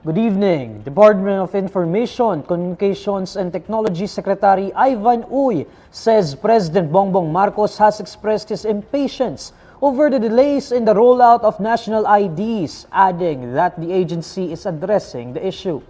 Good evening. Department of Information, Communications and Technology Secretary Ivan Uy says President Bongbong Marcos has expressed his impatience over the delays in the rollout of national IDs, adding that the agency is addressing the issue.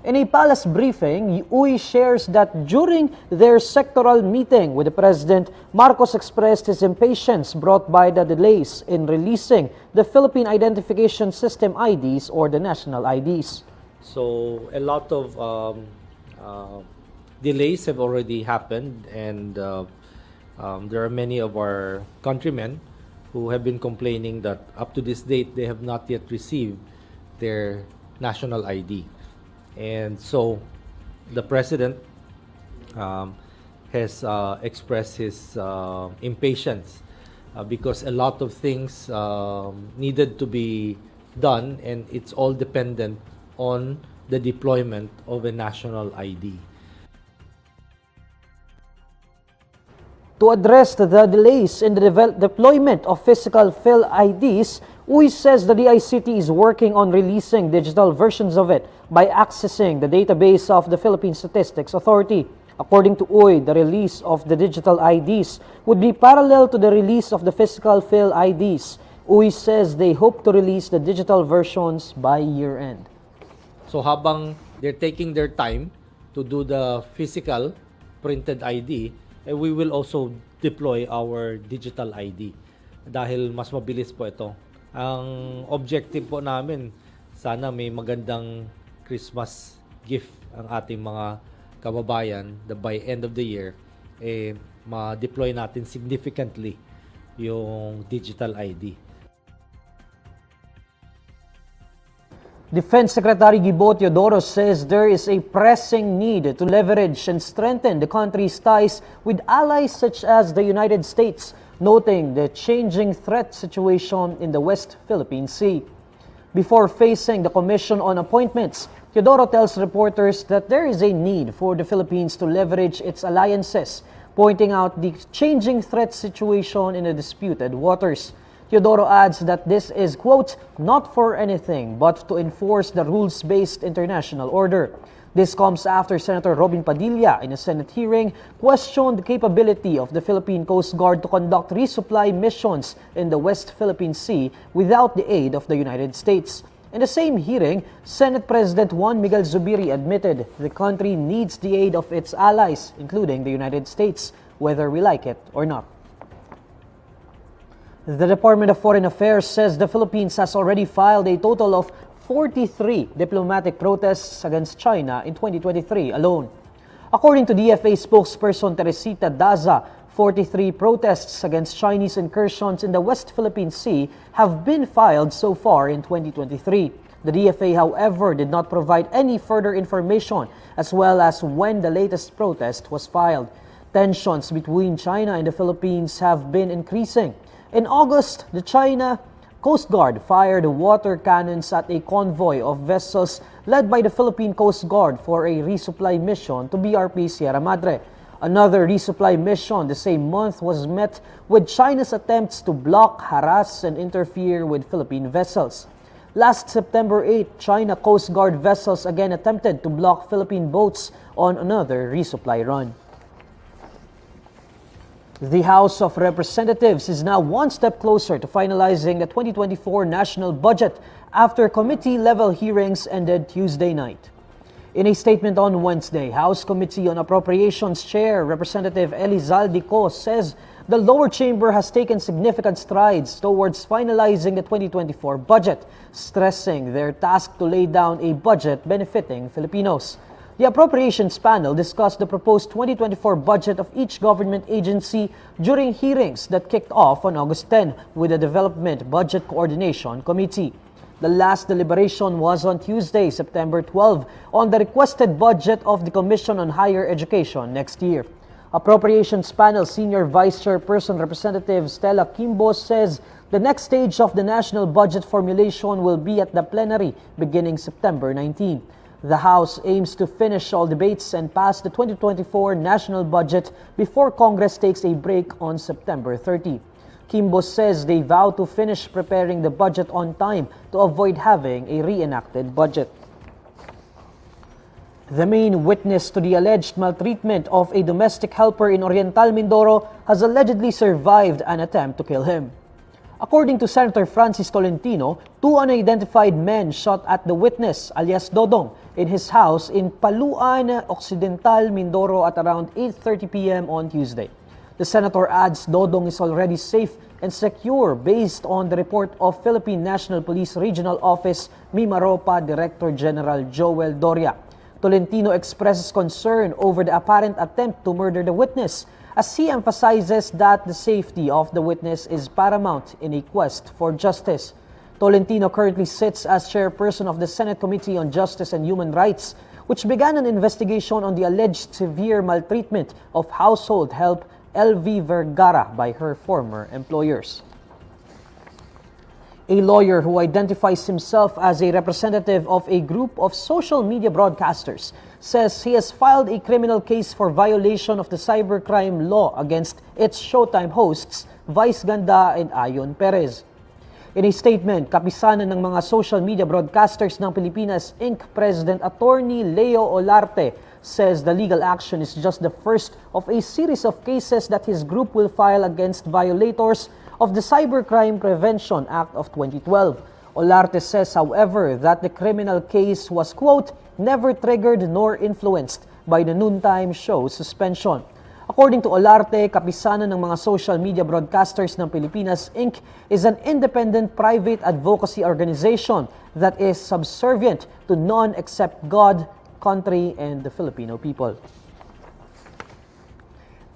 In a palace briefing, Uy shares that during their sectoral meeting with the President, Marcos expressed his impatience brought by the delays in releasing the Philippine Identification System IDs or the national IDs. So a lot of delays have already happened, and there are many of our countrymen who have been complaining that up to this date they have not yet received their national ID. And so the President has expressed his impatience because a lot of things needed to be done, and it's all dependent on the deployment of a national ID. To address the delays in the deployment of physical Phil IDs, Uy says the DICT is working on releasing digital versions of it by accessing the database of the Philippine Statistics Authority. According to Uy, the release of the digital IDs would be parallel to the release of the physical Phil IDs. Uy says they hope to release the digital versions by year-end. So habang they're taking their time to do the physical printed ID, we will also deploy our digital ID dahil mas mabilis po ito. Ang objective po namin, sana may magandang Christmas gift ang ating mga kababayan that by end of the year, ma-deploy natin significantly yung digital ID. Defense Secretary Gibo Teodoro says there is a pressing need to leverage and strengthen the country's ties with allies such as the United States, noting the changing threat situation in the West Philippine Sea. Before facing the Commission on Appointments, Teodoro tells reporters that there is a need for the Philippines to leverage its alliances, pointing out the changing threat situation in the disputed waters. Teodoro adds that this is, quote, not for anything but to enforce the rules-based international order. This comes after Senator Robin Padilla, in a Senate hearing, questioned the capability of the Philippine Coast Guard to conduct resupply missions in the West Philippine Sea without the aid of the United States. In the same hearing, Senate President Juan Miguel Zubiri admitted the country needs the aid of its allies, including the United States, whether we like it or not. The Department of Foreign Affairs says the Philippines has already filed a total of 43 diplomatic protests against China in 2023 alone. According to DFA spokesperson Teresita Daza, 43 protests against Chinese incursions in the West Philippine Sea have been filed so far in 2023. The DFA, however, did not provide any further information as well as when the latest protest was filed. Tensions between China and the Philippines have been increasing. In August, the China Coast Guard fired water cannons at a convoy of vessels led by the Philippine Coast Guard for a resupply mission to BRP Sierra Madre. Another resupply mission the same month was met with China's attempts to block, harass, and interfere with Philippine vessels. Last September 8, China Coast Guard vessels again attempted to block Philippine boats on another resupply run. The House of Representatives is now one step closer to finalizing the 2024 national budget after committee-level hearings ended Tuesday night. In a statement on Wednesday, House Committee on Appropriations Chair Representative Elizalde Co says the lower chamber has taken significant strides towards finalizing the 2024 budget, stressing their task to lay down a budget benefiting Filipinos. The Appropriations Panel discussed the proposed 2024 budget of each government agency during hearings that kicked off on August 10 with the Development Budget Coordination Committee. The last deliberation was on Tuesday, September 12, on the requested budget of the Commission on Higher Education next year. Appropriations Panel Senior Vice Chairperson Representative Stella Kimbo says the next stage of the national budget formulation will be at the plenary beginning September 19. The House aims to finish all debates and pass the 2024 national budget before Congress takes a break on September 30. Kimbo says they vow to finish preparing the budget on time to avoid having a reenacted budget. The main witness to the alleged maltreatment of a domestic helper in Oriental Mindoro has allegedly survived an attempt to kill him. According to Senator Francis Tolentino, two unidentified men shot at the witness, alias Dodong, in his house in Paluan, Occidental, Mindoro at around 8:30 p.m. on Tuesday. The senator adds Dodong is already safe and secure based on the report of Philippine National Police Regional Office Mimaropa Director General Joel Doria. Tolentino expresses concern over the apparent attempt to murder the witness, as he emphasizes that the safety of the witness is paramount in a quest for justice. Tolentino currently sits as chairperson of the Senate Committee on Justice and Human Rights, which began an investigation on the alleged severe maltreatment of household help LV Vergara by her former employers. A lawyer who identifies himself as a representative of a group of social media broadcasters says he has filed a criminal case for violation of the cybercrime law against its Showtime hosts, Vice Ganda and Ayon Perez. In a statement, kapisanan ng mga social media broadcasters ng Pilipinas Inc. President Attorney Leo Olarte says the legal action is just the first of a series of cases that his group will file against violators of the Cybercrime Prevention Act of 2012. Olarte says, however, that the criminal case was, quote, never triggered nor influenced by the noontime show suspension. According to Olarte, kapisanan ng mga social media broadcasters ng Pilipinas Inc. is an independent private advocacy organization that is subservient to none except God, country, and the Filipino people.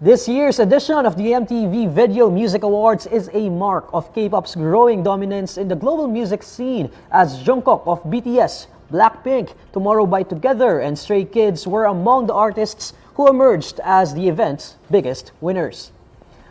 This year's edition of the MTV Video Music Awards is a mark of K-pop's growing dominance in the global music scene as Jungkook of BTS, Blackpink, Tomorrow by Together, and Stray Kids were among the artists who emerged as the event's biggest winners.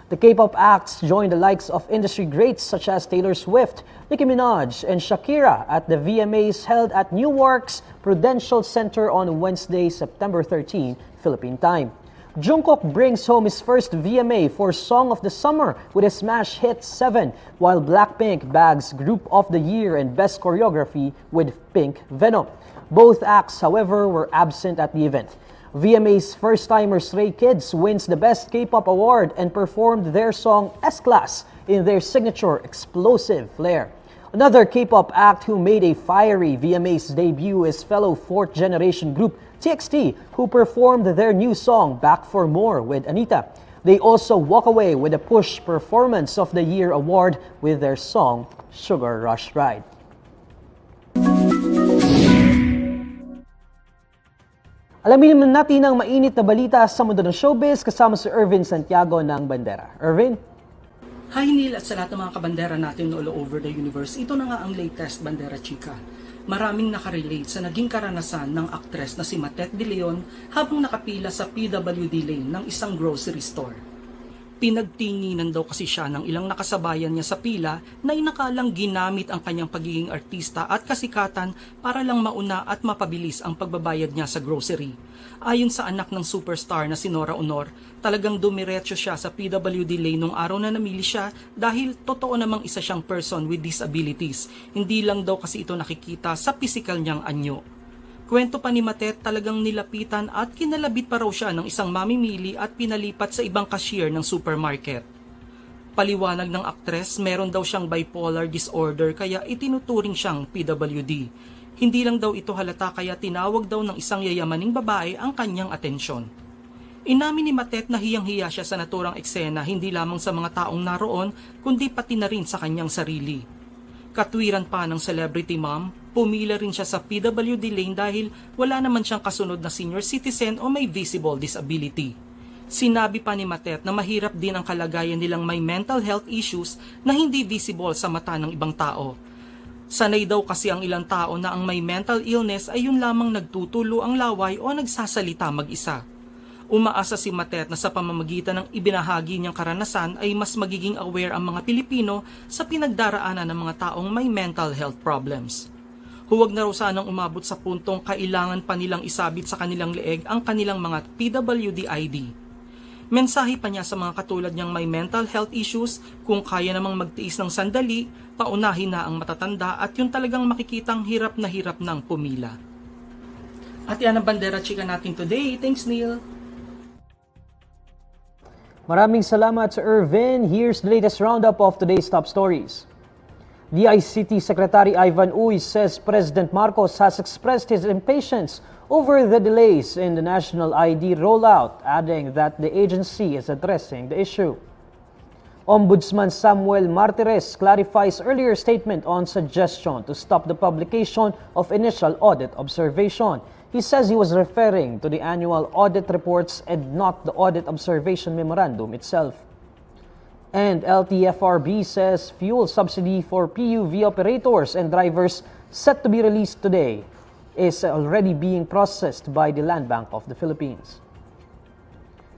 The K-pop acts joined the likes of industry greats such as Taylor Swift, Nicki Minaj, and Shakira at the VMAs held at Newark's Prudential Center on Wednesday, September 13, Philippine time. Jungkook brings home his first VMA for Song of the Summer with his smash hit 7, while Blackpink bags Group of the Year and Best Choreography with Pink Venom. Both acts, however, were absent at the event. VMA's first-timer Stray Kids wins the Best K-pop award and performed their song S-Class in their signature explosive flair. Another K-pop act who made a fiery VMA's debut is fellow fourth-generation group DICT, who performed their new song Back for More with Anita. They also walk away with the Push Performance of the Year award with their song Sugar Rush Ride. Alamin naman natin ang mainit na balita sa mundo ng showbiz kasama si Ervin Santiago ng Bandera. Ervin? Hi Neil at sa lahat ng mga kabandera natin all over the universe. Ito na nga ang latest Bandera Chika. Maraming nakarelate sa naging karanasan ng aktres na si Matet De Leon habang nakapila sa PWD lane ng isang grocery store. Pinagtinginan daw kasi siya ng ilang nakasabayan niya sa pila na inakalang ginamit ang kanyang pagiging artista at kasikatan para lang mauna at mapabilis ang pagbabayad niya sa grocery. Ayon sa anak ng superstar na si Nora Honor, talagang dumiretso siya sa PWD lane nung araw na namili siya dahil totoo namang isa siyang person with disabilities. Hindi lang daw kasi ito nakikita sa physical niyang anyo. Kwento pa ni Matet, talagang nilapitan at kinalabit pa raw siya ng isang mamimili at pinalipat sa ibang cashier ng supermarket. Paliwanag ng aktres, meron daw siyang bipolar disorder kaya itinuturing siyang PWD. Hindi lang daw ito halata kaya tinawag daw ng isang yayamaning babae ang kanyang atensyon. Inamin ni Matet na hiyang-hiya siya sa naturang eksena hindi lamang sa mga taong naroon kundi pati na rin sa kanyang sarili. Katwiran pa ng celebrity mom, pumila rin siya sa PWD lane dahil wala naman siyang kasunod na senior citizen o may visible disability. Sinabi pa ni Matet na mahirap din ang kalagayan nilang may mental health issues na hindi visible sa mata ng ibang tao. Sanay daw kasi ang ilang tao na ang may mental illness ay yun lamang nagtutulo ang laway o nagsasalita mag-isa. Umaasa si Matet na sa pamamagitan ng ibinahagi niyang karanasan ay mas magiging aware ang mga Pilipino sa pinagdaraanan ng mga taong may mental health problems. Huwag na raw sanang umabot sa puntong kailangan pa nilang isabit sa kanilang leeg ang kanilang mga PWD ID. Mensahe pa niya sa mga katulad niyang may mental health issues, kung kaya namang magtiis ng sandali, paunahin na ang matatanda at yung talagang makikitang hirap na hirap ng pumila. At yan ang bandera chika natin today. Thanks, Neil. Maraming salamat sa Irvin. Here's the latest roundup of today's top stories. DICT Secretary Ivan Uy says President Marcos has expressed his impatience over the delays in the national ID rollout, adding that the agency is addressing the issue. Ombudsman Samuel Martires clarifies earlier statement on suggestion to stop the publication of initial audit observation. He says he was referring to the annual audit reports and not the audit observation memorandum itself. And LTFRB says fuel subsidy for PUV operators and drivers set to be released today is already being processed by the Land Bank of the Philippines.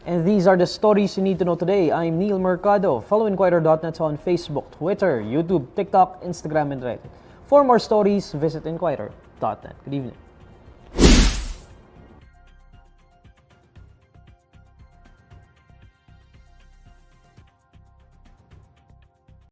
And these are the stories you need to know today. I'm Neil Mercado. Follow INQUIRER.net on Facebook, Twitter, YouTube, TikTok, Instagram, and Reddit. For more stories, visit INQUIRER.net. Good evening.